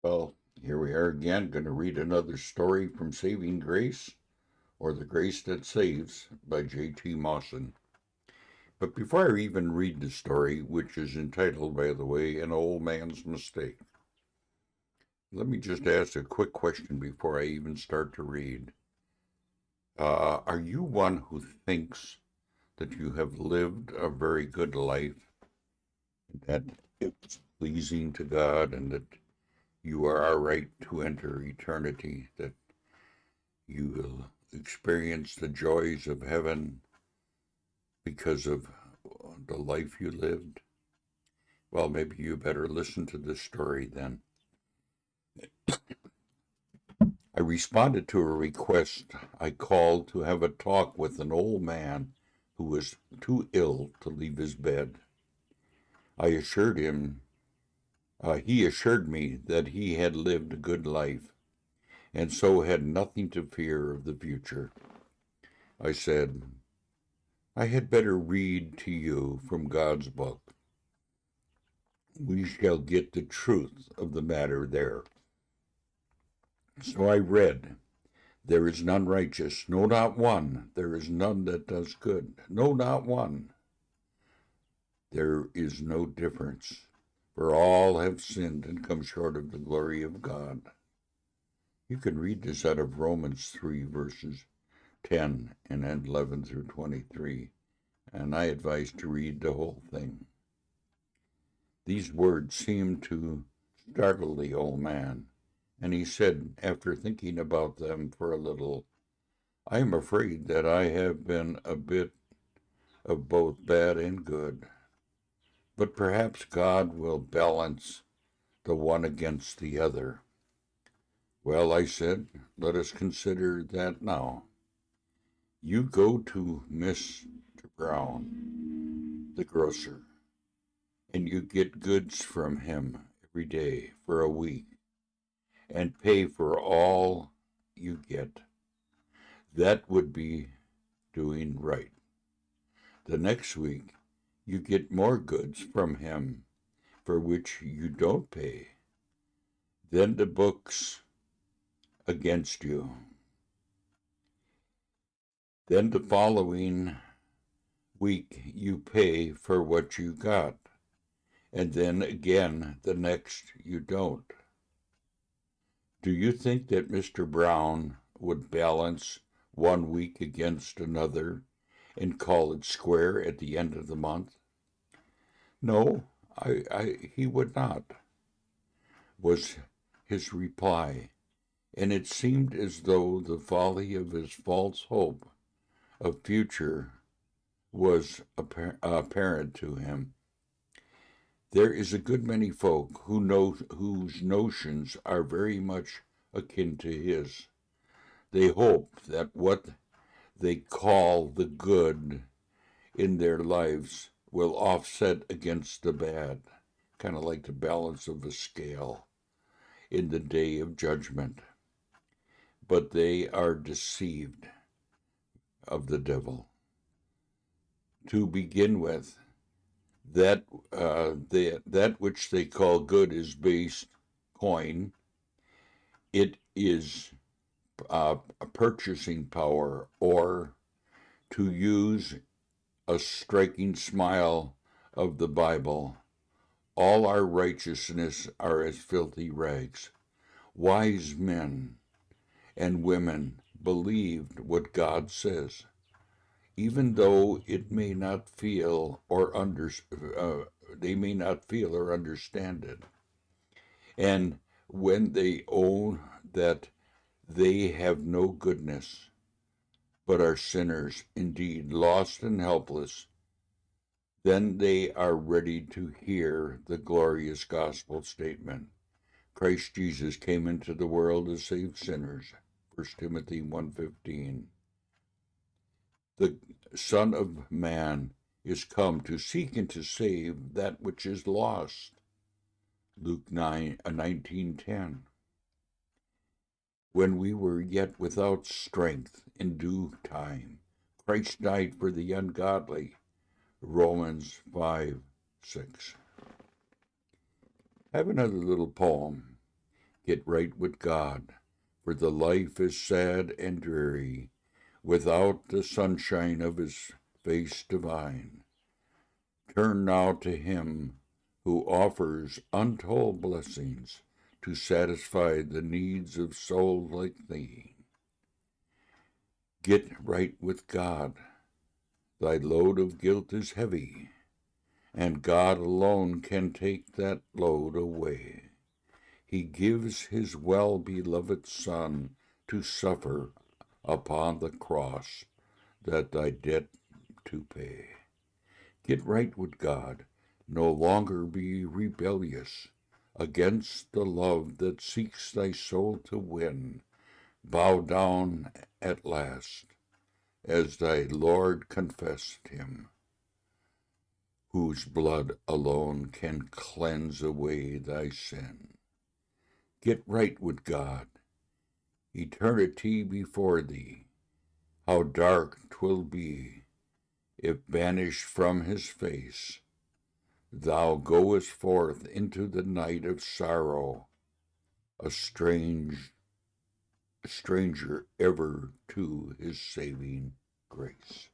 Well, here we are again, going to read another story from Saving Grace, or The Grace That Saves, by J.T. Mawson. But before I even read the story, which is entitled, by the way, An Old Man's Mistake, let me just ask a quick question before I even start to read. Are you one who thinks that you have lived a very good life, that it's pleasing to God, and that you are all right to enter eternity, that you will experience the joys of heaven because of the life you lived? Well, maybe you better listen to this story then. I responded to a request. I called to have a talk with an old man who was too ill to leave his bed. I assured him, he assured me that he had lived a good life and so had nothing to fear of the future. I said, I had better read to you from God's book. We shall get the truth of the matter there. So I read, There is none righteous, no, not one. There is none that does good, no, not one. There is no difference, for all have sinned and come short of the glory of God. You can read this out of Romans 3, verses 10 and 11 through 23, and I advise to read the whole thing. These words seemed to startle the old man, and he said, after thinking about them for a little, I am afraid that I have been a bit of both bad and good, but perhaps God will balance the one against the other. Well, I said, let us consider that now. You go to Mr. Brown, the grocer, and you get goods from him every day for a week and pay for all you get. That would be doing right. The next week, you get more goods from him for which you don't pay. Then the book's against you. Then the following week, you pay for what you got. And then again, the next, you don't. Do you think that Mr. Brown would balance one week against another and call it square at the end of the month? No, he would not, was his reply, and it seemed as though the folly of his false hope of future was apparent to him. There is a good many folk whose notions are very much akin to his. They hope that what they call the good in their lives will offset against the bad, kind of like the balance of a scale in the day of judgment. But they are deceived of the devil. To begin with, that which they call good is base coin. It is a purchasing power, or, to use a striking smile of the Bible, all our righteousness are as filthy rags. Wise men and women believed what God says, even though it may not feel or they may not feel or understand it. And when they own that they have no goodness, but are sinners indeed, lost and helpless, then they are ready to hear the glorious gospel statement. Christ Jesus came into the world to save sinners. 1 Timothy 1:15. The Son of Man is come to seek and to save that which is lost. Luke 19:10. When we were yet without strength, in due time, Christ died for the ungodly. Romans 5:6. I have another little poem. Get right with God, for the life is sad and dreary, without the sunshine of his face divine. Turn now to him who offers untold blessings to satisfy the needs of souls like thee. Get right with God. Thy load of guilt is heavy, and God alone can take that load away. He gives his well-beloved Son to suffer upon the cross, that thy debt to pay. Get right with God, no longer be rebellious against the love that seeks thy soul to win. Bow down at last, as thy Lord confessed him, whose blood alone can cleanse away thy sin. Get right with God, eternity before thee. How dark 'twill be, if banished from his face, thou goest forth into the night of sorrow, a stranger ever to his saving grace.